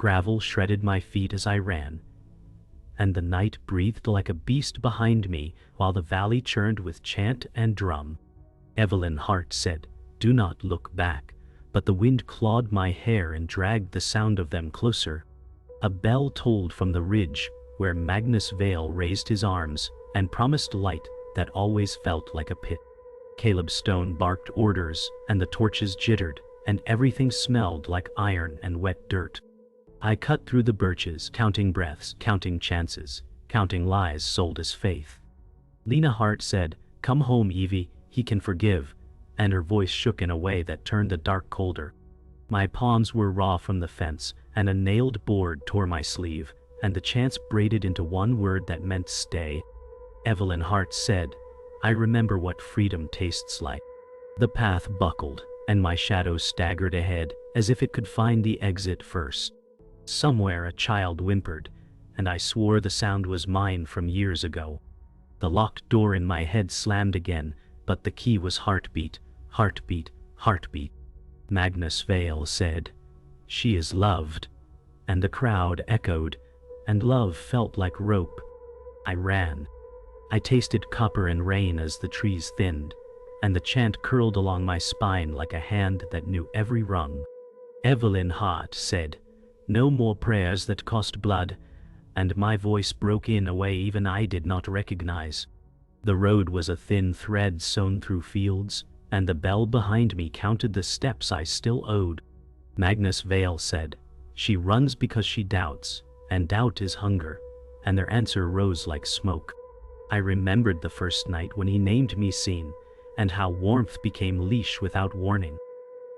Gravel shredded my feet as I ran, and the night breathed like a beast behind me while the valley churned with chant and drum. Evelyn Hart said, "Do not look back," but the wind clawed my hair and dragged the sound of them closer. A bell tolled from the ridge where Magnus Vale raised his arms and promised light that always felt like a pit. Caleb Stone barked orders, and the torches jittered, and everything smelled like iron and wet dirt. I cut through the birches, counting breaths, counting chances, counting lies sold as faith. Lena Hart said, "Come home, Evie, he can forgive," and her voice shook in a way that turned the dark colder. My palms were raw from the fence, and a nailed board tore my sleeve, and the chants braided into one word that meant stay. Evelyn Hart said, "I remember what freedom tastes like." The path buckled, and my shadow staggered ahead, as if it could find the exit first. Somewhere a child whimpered, and I swore the sound was mine from years ago. The locked door in my head slammed again, but the key was heartbeat, heartbeat, heartbeat. Magnus Vale said, "She is loved," and the crowd echoed, and love felt like rope. I ran. I tasted copper and rain as the trees thinned, and the chant curled along my spine like a hand that knew every rung. Evelyn Hart said, "No more prayers that cost blood," and my voice broke in a way even I did not recognize. The road was a thin thread sewn through fields, and the bell behind me counted the steps I still owed. Magnus Vale said, "She runs because she doubts, and doubt is hunger," and their answer rose like smoke. I remembered the first night when he named me seen, and how warmth became leash without warning.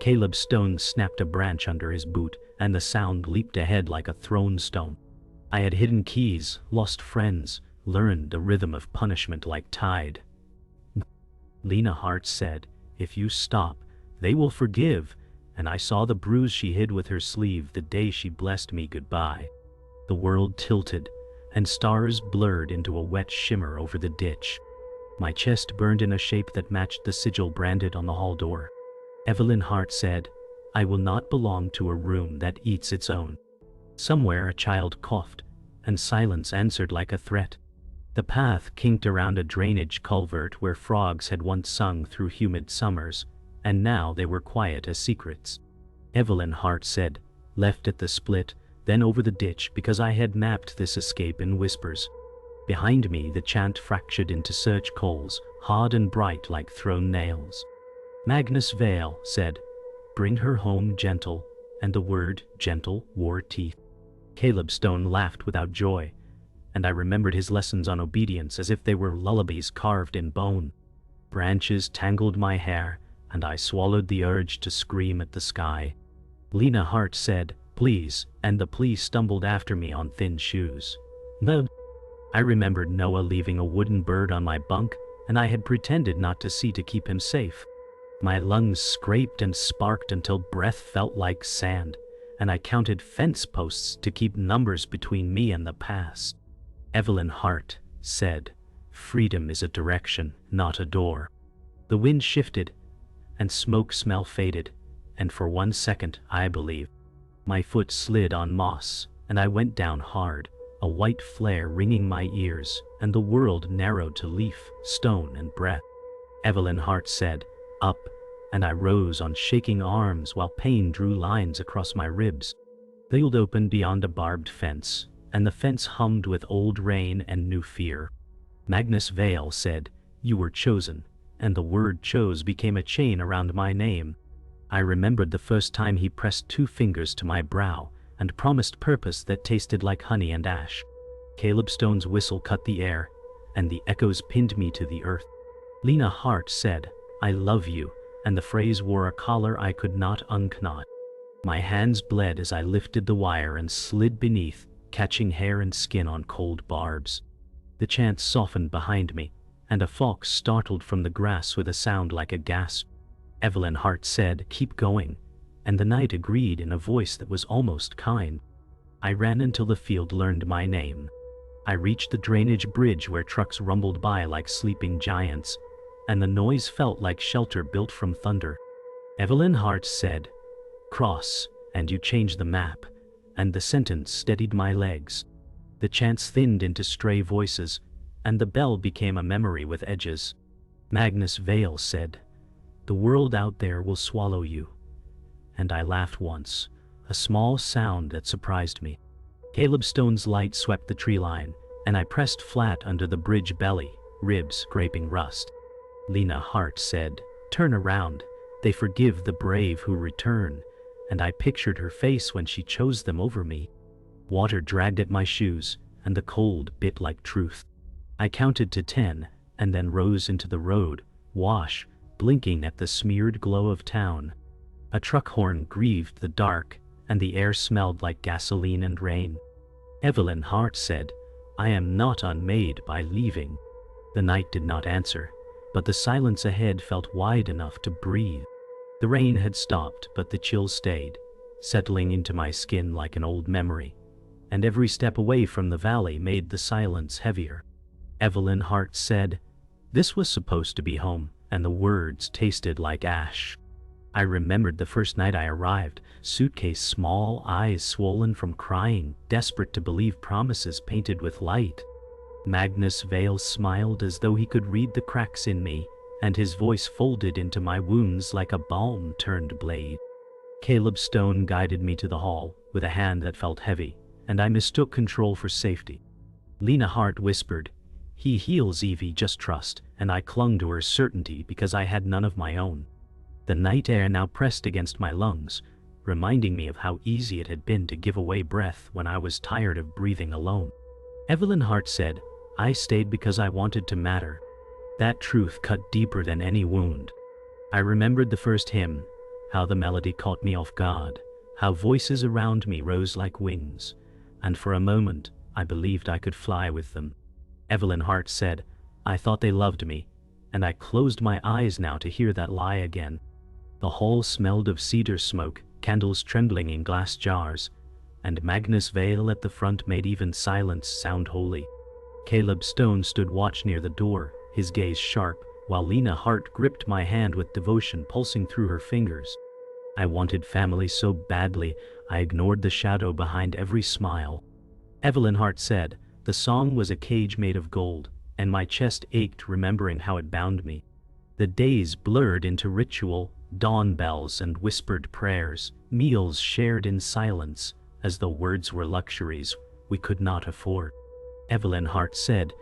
Caleb Stone snapped a branch under his boot, and the sound leaped ahead like a thrown stone. I had hidden keys, lost friends, learned the rhythm of punishment like tide. Lena Hart said, "If you stop, they will forgive," and I saw the bruise she hid with her sleeve the day she blessed me goodbye. The world tilted, and stars blurred into a wet shimmer over the ditch. My chest burned in a shape that matched the sigil branded on the hall door. Evelyn Hart said, "I will not belong to a room that eats its own." Somewhere a child coughed, and silence answered like a threat. The path kinked around a drainage culvert where frogs had once sung through humid summers, and now they were quiet as secrets. Evelyn Hart said, "Left at the split, then over the ditch because I had mapped this escape in whispers." Behind me the chant fractured into search coals, hard and bright like thrown nails. Magnus Vale said, "Bring her home gentle," and the word gentle wore teeth. Caleb Stone laughed without joy, and I remembered his lessons on obedience as if they were lullabies carved in bone. Branches tangled my hair, and I swallowed the urge to scream at the sky. Lena Hart said, "Please," and the plea stumbled after me on thin shoes. No. I remembered Noah leaving a wooden bird on my bunk, and I had pretended not to see to keep him safe. My lungs scraped and sparked until breath felt like sand, and I counted fence posts to keep numbers between me and the past. Evelyn Hart said, "Freedom is a direction, not a door." The wind shifted, and smoke smell faded, and for 1 second, I believe, my foot slid on moss, and I went down hard, a white flare ringing my ears, and the world narrowed to leaf, stone, and breath. Evelyn Hart said, "Up," and I rose on shaking arms while pain drew lines across my ribs. The field opened beyond a barbed fence, and the fence hummed with old rain and new fear. Magnus Vale said, "You were chosen," and the word chose became a chain around my name. I remembered the first time he pressed 2 fingers to my brow and promised purpose that tasted like honey and ash. Caleb Stone's whistle cut the air, and the echoes pinned me to the earth. Lena Hart said, "I love you," and the phrase wore a collar I could not unknot. My hands bled as I lifted the wire and slid beneath, catching hair and skin on cold barbs. The chant softened behind me, and a fox startled from the grass with a sound like a gasp. Evelyn Hart said, "Keep going," and the night agreed in a voice that was almost kind. I ran until the field learned my name. I reached the drainage bridge where trucks rumbled by like sleeping giants, and the noise felt like shelter built from thunder. Evelyn Hart said, "Cross, and you change the map," and the sentence steadied my legs. The chants thinned into stray voices, and the bell became a memory with edges. Magnus Vale said, "The world out there will swallow you." And I laughed once, a small sound that surprised me. Caleb Stone's light swept the tree line, and I pressed flat under the bridge belly, ribs scraping rust. Lena Hart said, "Turn around, they forgive the brave who return," and I pictured her face when she chose them over me. Water dragged at my shoes, and the cold bit like truth. I counted to 10, and then rose into the road, wash, blinking at the smeared glow of town. A truck horn grieved the dark, and the air smelled like gasoline and rain. Evelyn Hart said, "I am not unmade by leaving." The night did not answer, but the silence ahead felt wide enough to breathe. The rain had stopped, but the chill stayed, settling into my skin like an old memory, and every step away from the valley made the silence heavier. Evelyn Hart said, "This was supposed to be home," and the words tasted like ash. I remembered the first night I arrived, suitcase small, eyes swollen from crying, desperate to believe promises painted with light. Magnus Vale smiled as though he could read the cracks in me, and his voice folded into my wounds like a balm-turned blade. Caleb Stone guided me to the hall, with a hand that felt heavy, and I mistook control for safety. Lena Hart whispered, "He heals, Evie, just trust," and I clung to her certainty because I had none of my own. The night air now pressed against my lungs, reminding me of how easy it had been to give away breath when I was tired of breathing alone. Evelyn Hart said, "I stayed because I wanted to matter." That truth cut deeper than any wound. I remembered the first hymn, how the melody caught me off guard, how voices around me rose like wings, and for a moment I believed I could fly with them. Evelyn Hart said, "I thought they loved me," and I closed my eyes now to hear that lie again. The hall smelled of cedar smoke, candles trembling in glass jars, and Magnus Vale at the front made even silence sound holy. Caleb Stone stood watch near the door, his gaze sharp, while Lena Hart gripped my hand with devotion pulsing through her fingers. I wanted family so badly, I ignored the shadow behind every smile. Evelyn Hart said, "The song was a cage made of gold," and my chest ached remembering how it bound me. The days blurred into ritual, dawn bells and whispered prayers, meals shared in silence, as though words were luxuries we could not afford. Evelyn Hart said,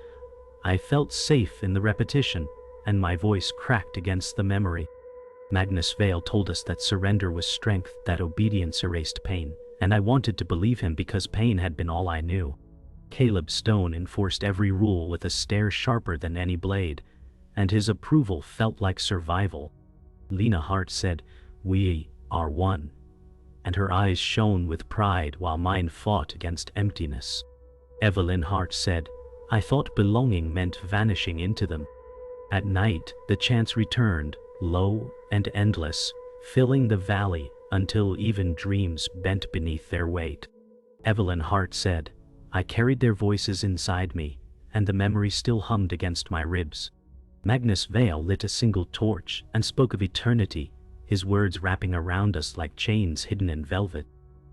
"I felt safe in the repetition," and my voice cracked against the memory. Magnus Vale told us that surrender was strength, that obedience erased pain, and I wanted to believe him because pain had been all I knew. Caleb Stone enforced every rule with a stare sharper than any blade, and his approval felt like survival. Lena Hart said, "We are one," and her eyes shone with pride while mine fought against emptiness. Evelyn Hart said, "I thought belonging meant vanishing into them." At night, the chants returned, low and endless, filling the valley until even dreams bent beneath their weight. Evelyn Hart said, "I carried their voices inside me, and the memory still hummed against my ribs." Magnus Vale lit a single torch and spoke of eternity, his words wrapping around us like chains hidden in velvet.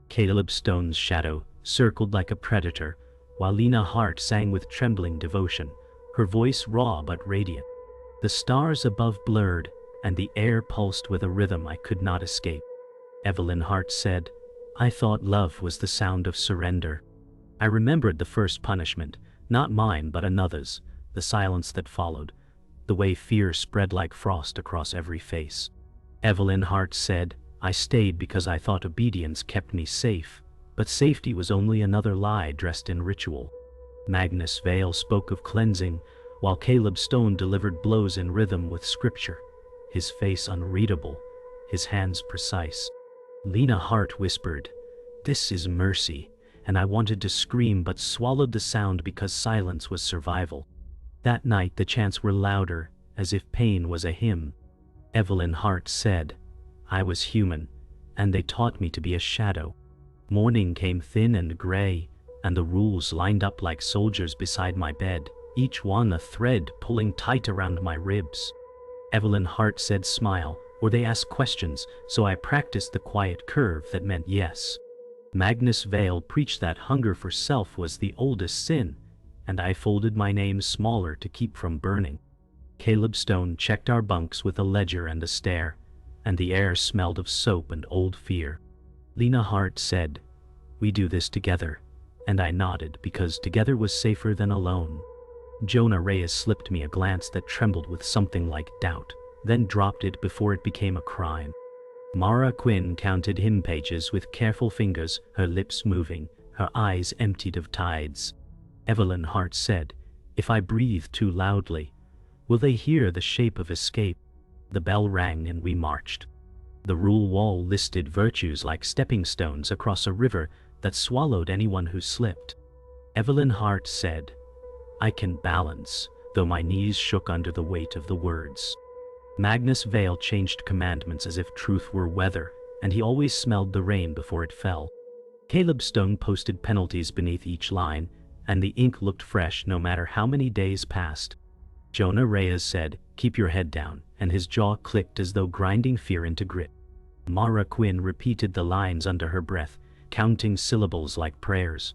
Caleb Stone's shadow circled like a predator, while Lena Hart sang with trembling devotion, her voice raw but radiant. The stars above blurred, and the air pulsed with a rhythm I could not escape. Evelyn Hart said, "I thought love was the sound of surrender." I remembered the first punishment, not mine but another's, the silence that followed, the way fear spread like frost across every face. Evelyn Hart said, "I stayed because I thought obedience kept me safe, but safety was only another lie dressed in ritual." Magnus Vale spoke of cleansing, while Caleb Stone delivered blows in rhythm with scripture, his face unreadable, his hands precise. Lena Hart whispered, "This is mercy," and I wanted to scream but swallowed the sound because silence was survival. That night the chants were louder, as if pain was a hymn. Evelyn Hart said, "I was human, and they taught me to be a shadow." Morning came thin and gray, and the rules lined up like soldiers beside my bed, each one a thread pulling tight around my ribs. Evelyn Hart said, "Smile, or they ask questions," so I practiced the quiet curve that meant yes. Magnus Vale preached that hunger for self was the oldest sin, and I folded my name smaller to keep from burning. Caleb Stone checked our bunks with a ledger and a stare, and the air smelled of soap and old fear. Lena Hart said, "We do this together," and I nodded because together was safer than alone. Jonah Reyes slipped me a glance that trembled with something like doubt, then dropped it before it became a crime. Mara Quinn counted hymn pages with careful fingers, her lips moving, her eyes emptied of tides. Evelyn Hart said, "If I breathe too loudly, will they hear the shape of escape?" The bell rang and we marched. The rule wall listed virtues like stepping stones across a river that swallowed anyone who slipped. Evelyn Hart said, "I can balance," though my knees shook under the weight of the words. Magnus Vale changed commandments as if truth were weather, and he always smelled the rain before it fell. Caleb Stone posted penalties beneath each line, and the ink looked fresh no matter how many days passed. Jonah Reyes said, "Keep your head down," and his jaw clicked as though grinding fear into grit. Mara Quinn repeated the lines under her breath, counting syllables like prayers.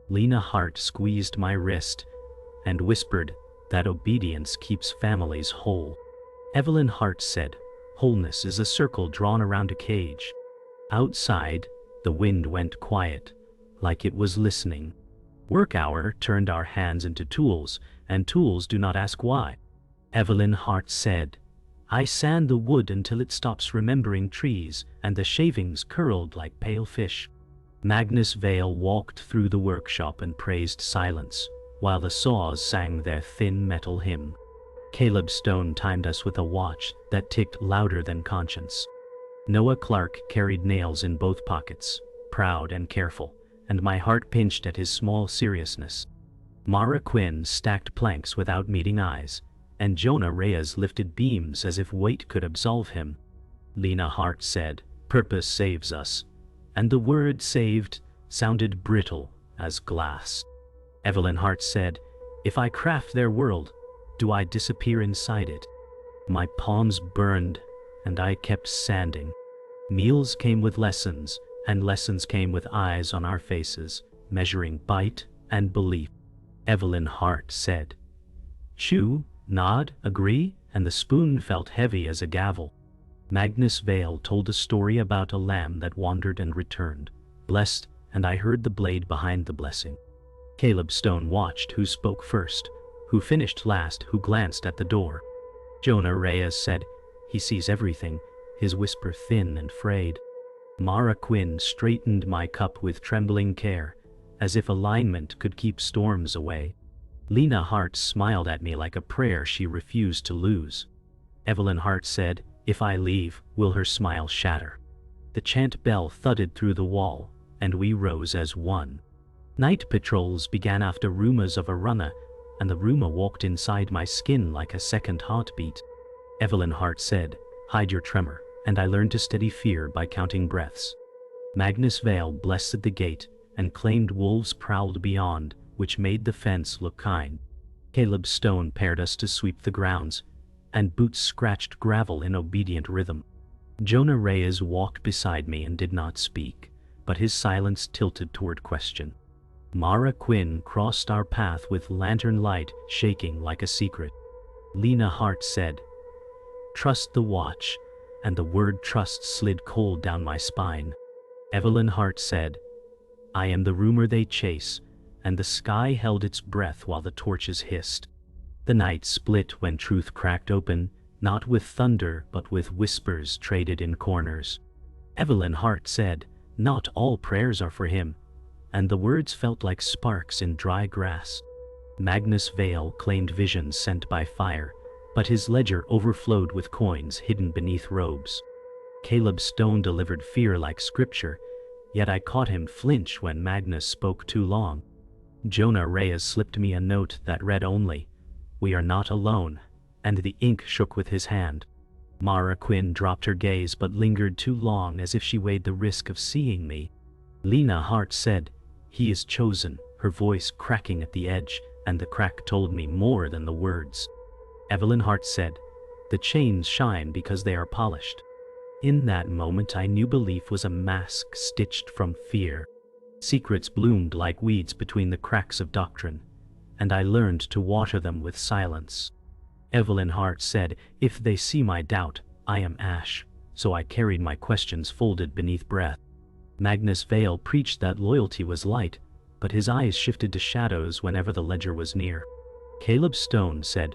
Lena Hart squeezed my wrist and whispered that obedience keeps families whole. Evelyn Hart said, "Wholeness is a circle drawn around a cage." Outside, the wind went quiet, like it was listening. Work hour turned our hands into tools, and tools do not ask why. Evelyn Hart said, "I sand the wood until it stops remembering trees, and the shavings curled like pale fish." Magnus Vale walked through the workshop and praised silence, while the saws sang their thin metal hymn. Caleb Stone timed us with a watch that ticked louder than conscience. Noah Clark carried nails in both pockets, proud and careful, and my heart pinched at his small seriousness. Mara Quinn stacked planks without meeting eyes, and Jonah Reyes lifted beams as if weight could absolve him. Lena Hart said, "Purpose saves us," and the word "saved" sounded brittle as glass. Evelyn Hart said, "If I craft their world, do I disappear inside it?" My palms burned, and I kept sanding. Meals came with lessons, and lessons came with eyes on our faces, measuring bite and belief. Evelyn Hart said, "Chew, nod, agree," and the spoon felt heavy as a gavel. Magnus Vale told a story about a lamb that wandered and returned, blessed, and I heard the blade behind the blessing. Caleb Stone watched who spoke first, who finished last, who glanced at the door. Jonah Reyes said, "He sees everything," his whisper thin and frayed. Mara Quinn straightened my cup with trembling care, as if alignment could keep storms away. Lena Hart smiled at me like a prayer she refused to lose. Evelyn Hart said, "If I leave, will her smile shatter?" The chant bell thudded through the wall, and we rose as one. Night patrols began after rumors of a runner, and the rumor walked inside my skin like a second heartbeat. Evelyn Hart said, "Hide your tremor," and I learned to steady fear by counting breaths. Magnus Vale blessed the gate and claimed wolves prowled beyond, which made the fence look kind. Caleb Stone paired us to sweep the grounds, and boots scratched gravel in obedient rhythm. Jonah Reyes walked beside me and did not speak, but his silence tilted toward question. Mara Quinn crossed our path with lantern light shaking like a secret. Lena Hart said, "Trust the watch," and the word trust slid cold down my spine. Evelyn Hart said, "I am the rumor they chase," and the sky held its breath while the torches hissed. The night split when truth cracked open, not with thunder but with whispers traded in corners. Evelyn Hart said, "Not all prayers are for him," and the words felt like sparks in dry grass. Magnus Vale claimed visions sent by fire, but his ledger overflowed with coins hidden beneath robes. Caleb Stone delivered fear like scripture, yet I caught him flinch when Magnus spoke too long. Jonah Reyes slipped me a note that read only, "We are not alone," and the ink shook with his hand. Mara Quinn dropped her gaze but lingered too long as if she weighed the risk of seeing me. Lena Hart said, "He is chosen," her voice cracking at the edge, and the crack told me more than the words. Evelyn Hart said, "The chains shine because they are polished." In that moment I knew belief was a mask stitched from fear. Secrets bloomed like weeds between the cracks of doctrine, and I learned to water them with silence. Evelyn Hart said, "If they see my doubt, I am ash," so I carried my questions folded beneath breath. Magnus Vale preached that loyalty was light, but his eyes shifted to shadows whenever the ledger was near. Caleb Stone said,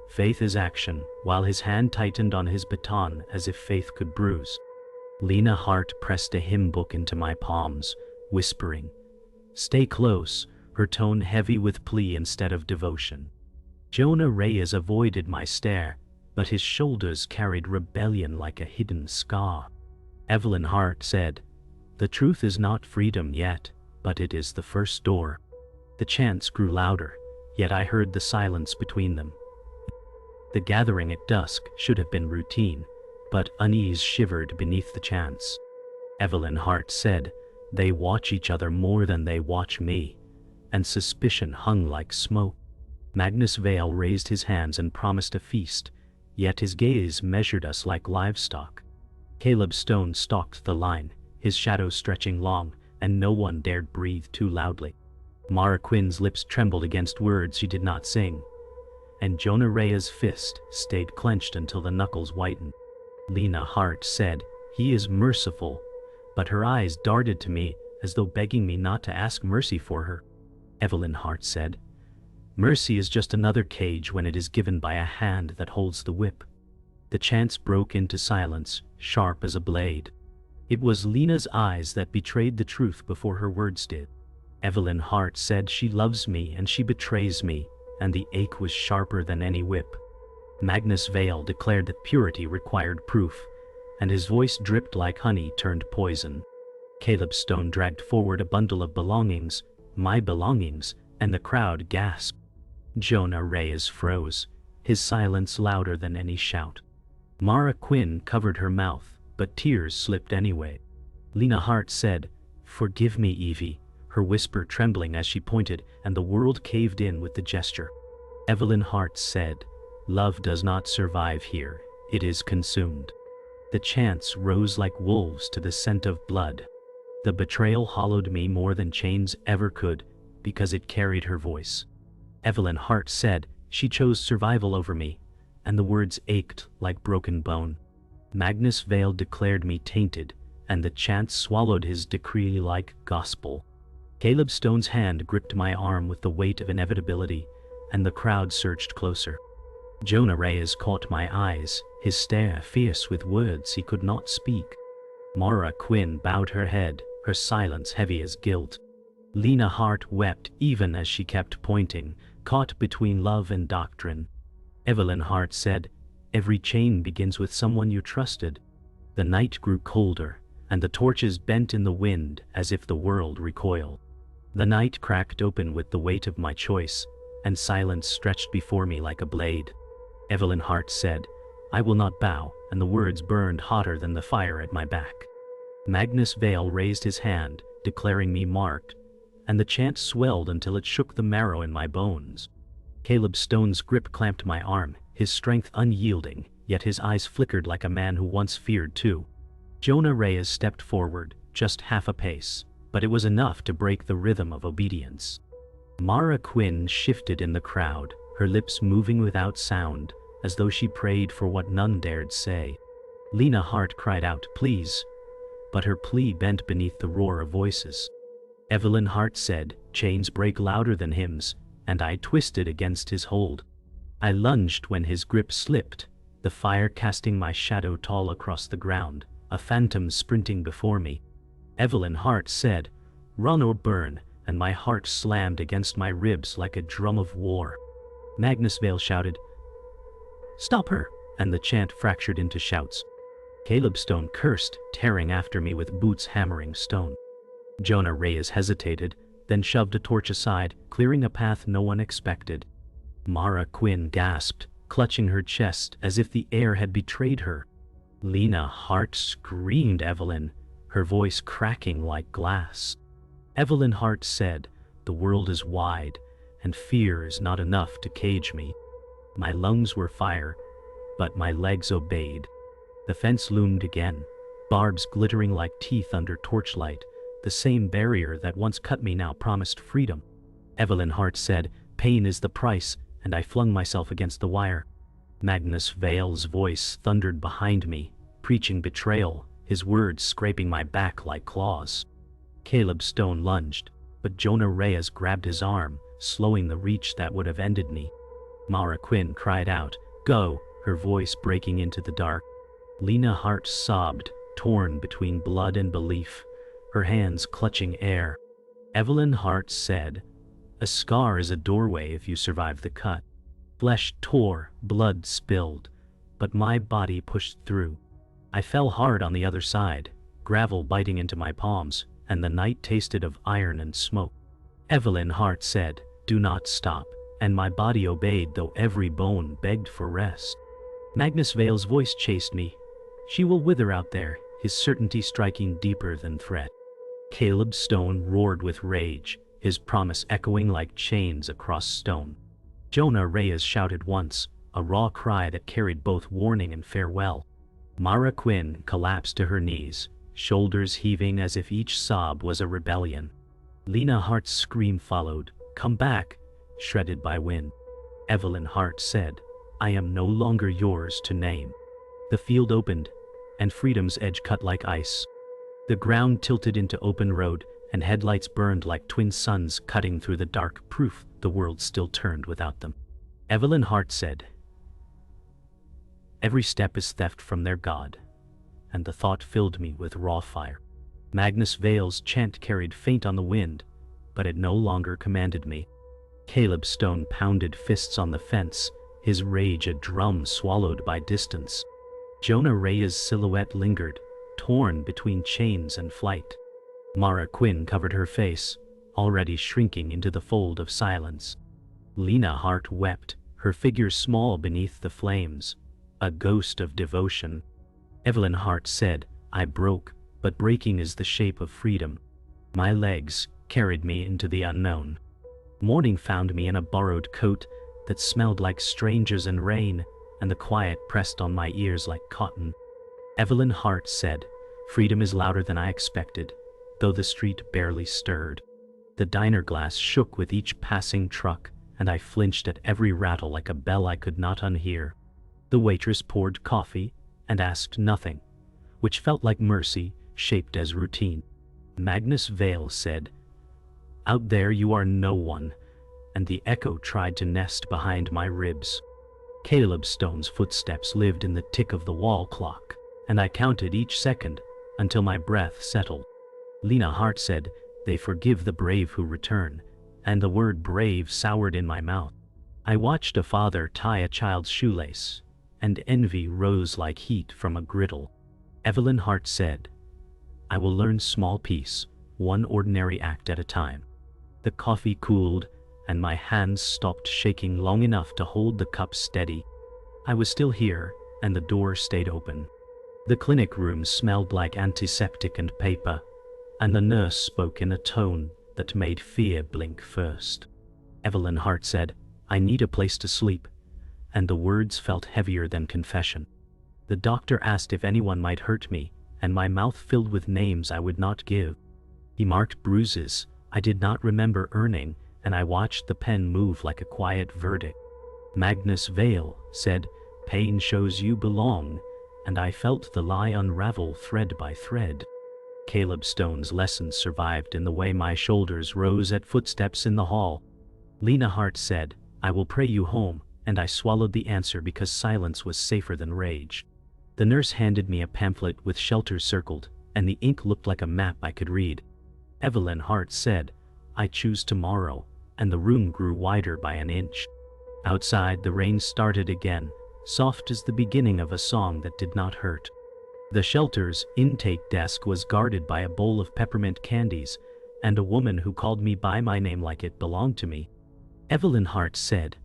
"Faith is action," while his hand tightened on his baton as if faith could bruise. Lena Hart pressed a hymn book into my palms, whispering, "Stay close," her tone heavy with plea instead of devotion. Jonah Reyes avoided my stare, but his shoulders carried rebellion like a hidden scar. Evelyn Hart said, "The truth is not freedom yet, but it is the first door." The chants grew louder, yet I heard the silence between them. The gathering at dusk should have been routine, but unease shivered beneath the chants. Evelyn Hart said, "They watch each other more than they watch me," and suspicion hung like smoke. Magnus Vale raised his hands and promised a feast, yet his gaze measured us like livestock. Caleb Stone stalked the line, his shadow stretching long, and no one dared breathe too loudly. Mara Quinn's lips trembled against words she did not sing, and Jonah Reyes' fist stayed clenched until the knuckles whitened. Lena Hart said, "He is merciful," but her eyes darted to me as though begging me not to ask mercy for her. Evelyn Hart said, "Mercy is just another cage when it is given by a hand that holds the whip." The chants broke into silence, sharp as a blade. It was Lena's eyes that betrayed the truth before her words did. Evelyn Hart said, "She loves me and she betrays me," and the ache was sharper than any whip. Magnus Vale declared that purity required proof, and his voice dripped like honey turned poison. Caleb Stone dragged forward a bundle of belongings, my belongings, and the crowd gasped. Jonah Reyes froze, his silence louder than any shout. Mara Quinn covered her mouth, but tears slipped anyway. Lena Hart said, "Forgive me, Evie," her whisper trembling as she pointed, and the world caved in with the gesture. Evelyn Hart said, "Love does not survive here, it is consumed." The chants rose like wolves to the scent of blood. The betrayal hollowed me more than chains ever could, because it carried her voice. Evelyn Hart said, "She chose survival over me," and the words ached like broken bone. Magnus Vale declared me tainted, and the chants swallowed his decree like gospel. Caleb Stone's hand gripped my arm with the weight of inevitability, and the crowd surged closer. Jonah Reyes caught my eyes, his stare fierce with words he could not speak. Mara Quinn bowed her head, her silence heavy as guilt. Lena Hart wept even as she kept pointing, caught between love and doctrine. Evelyn Hart said, "Every chain begins with someone you trusted." The night grew colder, and the torches bent in the wind as if the world recoiled. The night cracked open with the weight of my choice, and silence stretched before me like a blade. Evelyn Hart said, "I will not bow," and the words burned hotter than the fire at my back. Magnus Vale raised his hand, declaring me marked, and the chant swelled until it shook the marrow in my bones. Caleb Stone's grip clamped my arm, his strength unyielding, yet his eyes flickered like a man who once feared too. Jonah Reyes stepped forward, just half a pace, but it was enough to break the rhythm of obedience. Mara Quinn shifted in the crowd, her lips moving without sound, as though she prayed for what none dared say. Lena Hart cried out, "Please," but her plea bent beneath the roar of voices. Evelyn Hart said, "Chains break louder than hymns," and I twisted against his hold. I lunged when his grip slipped, the fire casting my shadow tall across the ground, a phantom sprinting before me. Evelyn Hart said, "Run or burn," and my heart slammed against my ribs like a drum of war. Magnus Vale shouted, "Stop her!" and the chant fractured into shouts. Caleb Stone cursed, tearing after me with boots hammering stone. Jonah Reyes hesitated, then shoved a torch aside, clearing a path no one expected. Mara Quinn gasped, clutching her chest as if the air had betrayed her. Lena Hart screamed Evelyn, her voice cracking like glass. Evelyn Hart said, "The world is wide, and fear is not enough to cage me." My lungs were fire, but my legs obeyed. The fence loomed again, barbs glittering like teeth under torchlight, The same barrier that once cut me now promised freedom. Evelyn Hart said, "Pain is the price," and I flung myself against the wire. Magnus Vale's voice thundered behind me, preaching betrayal, his words scraping my back like claws. Caleb Stone lunged, but Jonah Reyes grabbed his arm, slowing the reach that would have ended me. Mara Quinn cried out, "Go!" her voice breaking into the dark. Lena Hart sobbed, torn between blood and belief, her hands clutching air. Evelyn Hart said, "A scar is a doorway if you survive the cut." Flesh tore, blood spilled, but my body pushed through. I fell hard on the other side, gravel biting into my palms, and the night tasted of iron and smoke. Evelyn Hart said, "Do not stop," and my body obeyed though every bone begged for rest. Magnus Vale's voice chased me. "She will wither out there," his certainty striking deeper than threat. Caleb Stone roared with rage, his promise echoing like chains across stone. Jonah Reyes shouted once, a raw cry that carried both warning and farewell. Mara Quinn collapsed to her knees, shoulders heaving as if each sob was a rebellion. Lena Hart's scream followed, "Come back," shredded by wind. Evelyn Hart said, "I am no longer yours to name." The field opened, and freedom's edge cut like ice. The ground tilted into open road, and headlights burned like twin suns cutting through the dark, proof the world still turned without them. Evelyn Hart said, "Every step is theft from their God," and the thought filled me with raw fire. Magnus Vale's chant carried faint on the wind, but it no longer commanded me. Caleb Stone pounded fists on the fence, his rage a drum swallowed by distance. Jonah Reyes' silhouette lingered, torn between chains and flight. Mara Quinn covered her face, already shrinking into the fold of silence. Lena Hart wept, her figure small beneath the flames, a ghost of devotion. Evelyn Hart said, "I broke, but breaking is the shape of freedom." My legs carried me into the unknown. Morning found me in a borrowed coat that smelled like strangers and rain, and the quiet pressed on my ears like cotton. Evelyn Hart said, "Freedom is louder than I expected, though the street barely stirred." The diner glass shook with each passing truck, and I flinched at every rattle like a bell I could not unhear. The waitress poured coffee and asked nothing, which felt like mercy shaped as routine. Magnus Vale said, "Out there you are no one," and the echo tried to nest behind my ribs. Caleb Stone's footsteps lived in the tick of the wall clock, and I counted each second until my breath settled. Lena Hart said, "They forgive the brave who return," and the word brave soured in my mouth. I watched a father tie a child's shoelace, and envy rose like heat from a griddle. Evelyn Hart said, "I will learn small peace, one ordinary act at a time." The coffee cooled, and my hands stopped shaking long enough to hold the cup steady. I was still here, and the door stayed open. The clinic room smelled like antiseptic and paper, and the nurse spoke in a tone that made fear blink first. Evelyn Hart said, "I need a place to sleep," and the words felt heavier than confession. The doctor asked if anyone might hurt me, and my mouth filled with names I would not give. He marked bruises I did not remember earning, and I watched the pen move like a quiet verdict. Magnus Vale said, "Pain shows you belong," and I felt the lie unravel thread by thread. Caleb Stone's lessons survived in the way my shoulders rose at footsteps in the hall. Lena Hart said, "I will pray you home," and I swallowed the answer because silence was safer than rage. The nurse handed me a pamphlet with shelters circled, and the ink looked like a map I could read. Evelyn Hart said, "I choose tomorrow," and the room grew wider by an inch. Outside, the rain started again, soft as the beginning of a song that did not hurt. The shelter's intake desk was guarded by a bowl of peppermint candies, and a woman who called me by my name like it belonged to me. Evelyn Hart said,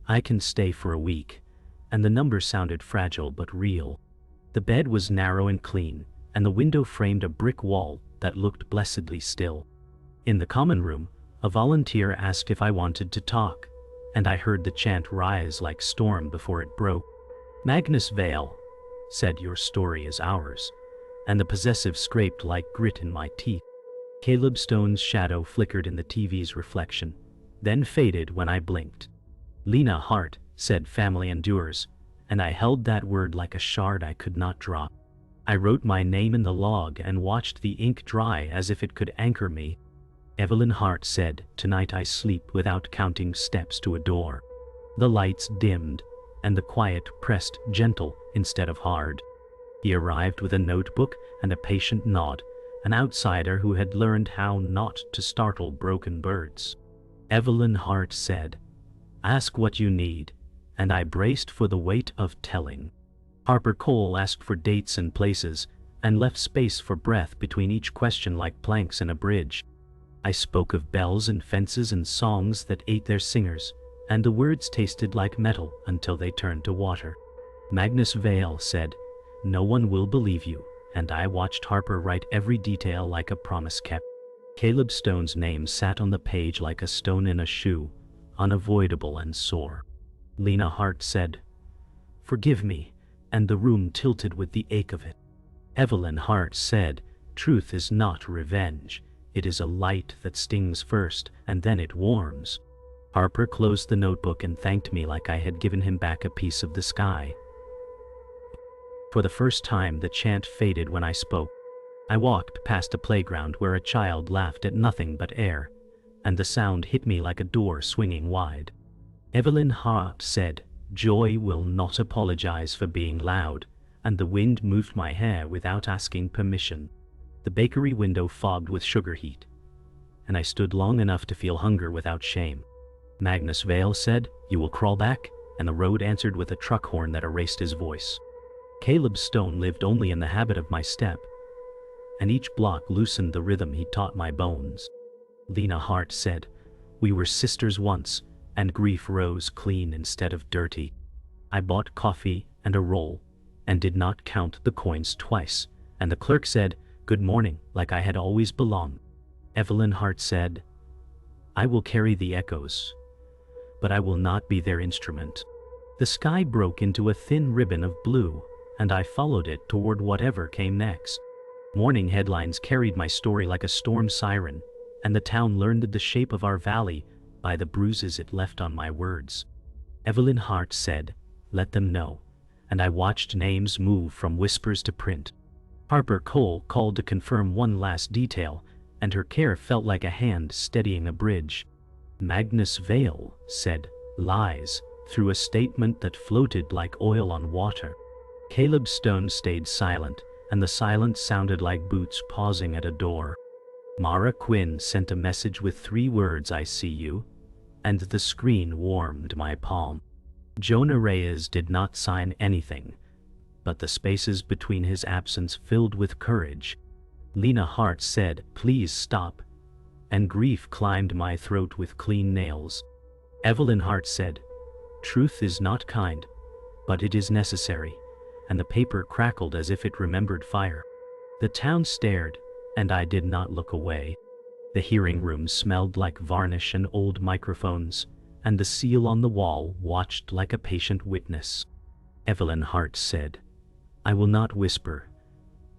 "I can stay for a week," and the number sounded fragile but real. The bed was narrow and clean, and the window framed a brick wall that looked blessedly still. In the common room, a volunteer asked if I wanted to talk, and I heard the chant rise like storm before it broke. Magnus Vale said, "Your story is ours," and the possessive scraped like grit in my teeth. Caleb Stone's shadow flickered in the TV's reflection, then faded when I blinked. Lena Hart, said family endures, and I held that word like a shard I could not drop. I wrote my name in the log and watched the ink dry as if it could anchor me. Evelyn Hart said, tonight I sleep without counting steps to a door. The lights dimmed, and the quiet pressed gentle instead of hard. He arrived with a notebook and a patient nod, an outsider who had learned how not to startle broken birds. Evelyn Hart said, ask what you need, and I braced for the weight of telling. Harper Cole asked for dates and places, and left space for breath between each question like planks in a bridge. I spoke of bells and fences and songs that ate their singers, and the words tasted like metal until they turned to water. Magnus Vale said, no one will believe you, and I watched Harper write every detail like a promise kept. Caleb Stone's name sat on the page like a stone in a shoe, unavoidable and sore. Lena Hart said, forgive me, and the room tilted with the ache of it. Evelyn Hart said, truth is not revenge. It is a light that stings first, and then it warms. Harper closed the notebook and thanked me like I had given him back a piece of the sky. For the first time, the chant faded when I spoke. I walked past a playground where a child laughed at nothing but air, and the sound hit me like a door swinging wide. Evelyn Hart said, joy will not apologize for being loud, and the wind moved my hair without asking permission. The bakery window fogged with sugar heat, and I stood long enough to feel hunger without shame. Magnus Vale said, you will crawl back, and the road answered with a truck horn that erased his voice. Caleb Stone lived only in the habit of my step, and each block loosened the rhythm he taught my bones. Lena Hart said, we were sisters once, and grief rose clean instead of dirty. I bought coffee and a roll, and did not count the coins twice, and the clerk said, good morning, like I had always belonged. Evelyn Hart said, I will carry the echoes, but I will not be their instrument. The sky broke into a thin ribbon of blue, and I followed it toward whatever came next. Morning headlines carried my story like a storm siren, and the town learned the shape of our valley by the bruises it left on my words. Evelyn Hart said, let them know, and I watched names move from whispers to print. Harper Cole called to confirm one last detail, and her care felt like a hand steadying a bridge. Magnus Vale said, lies, through a statement that floated like oil on water. Caleb Stone stayed silent, and the silence sounded like boots pausing at a door. Mara Quinn sent a message with 3 words, I see you, and the screen warmed my palm. Jonah Reyes did not sign anything, but the spaces between his absence filled with courage. Lena Hart said, please stop, and grief climbed my throat with clean nails. Evelyn Hart said, truth is not kind, but it is necessary, and the paper crackled as if it remembered fire. The town stared, and I did not look away. The hearing room smelled like varnish and old microphones, and the seal on the wall watched like a patient witness. Evelyn Hart said, I will not whisper,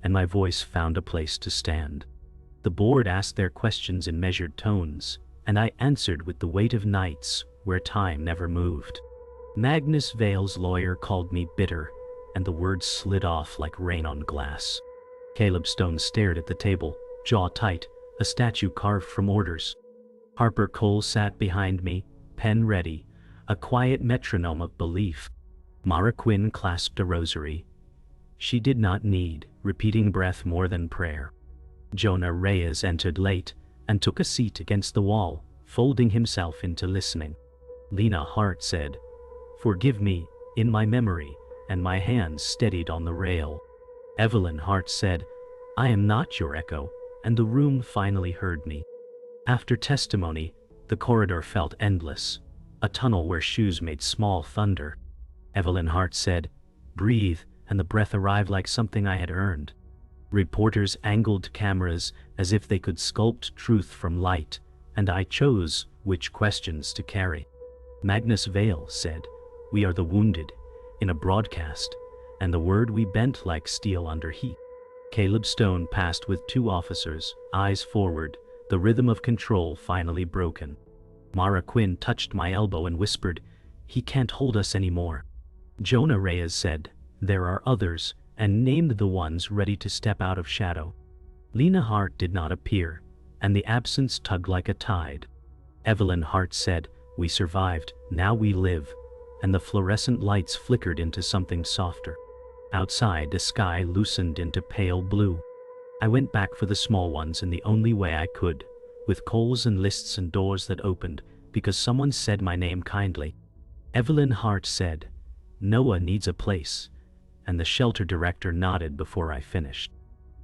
and my voice found a place to stand. The board asked their questions in measured tones, and I answered with the weight of nights where time never moved. Magnus Vale's lawyer called me bitter, and the words slid off like rain on glass. Caleb Stone stared at the table, jaw tight, a statue carved from orders. Harper Cole sat behind me, pen ready, a quiet metronome of belief. Mara Quinn clasped a rosary. She did not need repeating breath more than prayer. Jonah Reyes entered late and took a seat against the wall, folding himself into listening. Lena Hart said, forgive me, in my memory, and my hands steadied on the rail. Evelyn Hart said, I am not your echo, and the room finally heard me. After testimony, the corridor felt endless, a tunnel where shoes made small thunder. Evelyn Hart said, breathe, and the breath arrived like something I had earned. Reporters angled cameras as if they could sculpt truth from light, and I chose which questions to carry. Magnus Vale said, we are the wounded, in a broadcast, and the word we bent like steel under heat. Caleb Stone passed with 2 officers, eyes forward, the rhythm of control finally broken. Mara Quinn touched my elbow and whispered, "He can't hold us anymore." Jonah Reyes said, "There are others," and named the ones ready to step out of shadow. Lena Hart did not appear, and the absence tugged like a tide. Evelyn Hart said, "We survived, now we live," and the fluorescent lights flickered into something softer. Outside, the sky loosened into pale blue. I went back for the small ones in the only way I could, with calls and lists and doors that opened, because someone said my name kindly. Evelyn Hart said, "Noah needs a place," and the shelter director nodded before I finished.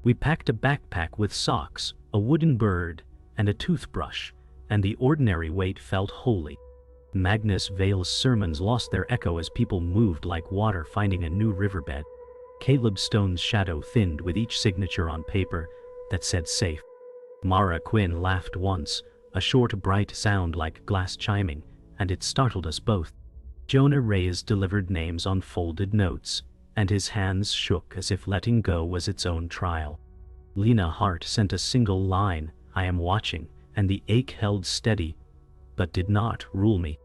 We packed a backpack with socks, a wooden bird, and a toothbrush, and the ordinary weight felt holy. Magnus Vale's sermons lost their echo as people moved like water finding a new riverbed. Caleb Stone's shadow thinned with each signature on paper that said safe. Mara Quinn laughed once, a short bright sound like glass chiming, and it startled us both. Jonah Reyes delivered names on folded notes, and his hands shook as if letting go was its own trial. Lena Hart sent a single line, "I am watching," and the ache held steady, but did not rule me.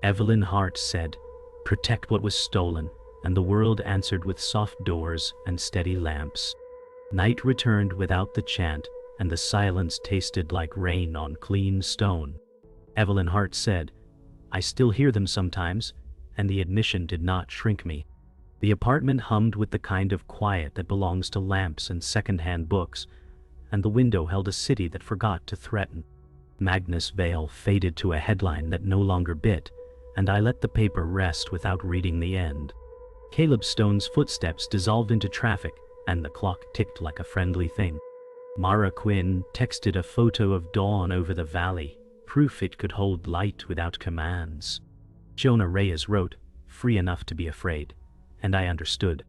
Evelyn Hart said, "Protect what was stolen," and the world answered with soft doors and steady lamps. Night returned without the chant, and the silence tasted like rain on clean stone. Evelyn Hart said, "I still hear them sometimes," and the admission did not shrink me. The apartment hummed with the kind of quiet that belongs to lamps and second-hand books, and the window held a city that forgot to threaten. Magnus Vale faded to a headline that no longer bit, and I let the paper rest without reading the end. Caleb Stone's footsteps dissolved into traffic, and the clock ticked like a friendly thing. Mara Quinn texted a photo of dawn over the valley, proof it could hold light without commands. Jonah Reyes wrote, "Free enough to be afraid," and I understood.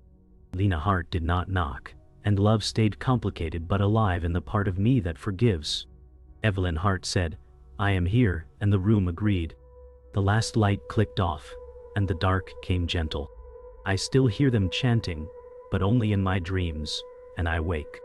Lena Hart did not knock, and love stayed complicated but alive in the part of me that forgives. Evelyn Hart said, "I am here," and the room agreed. The last light clicked off, and the dark came gentle. I still hear them chanting, but only in my dreams, and I wake.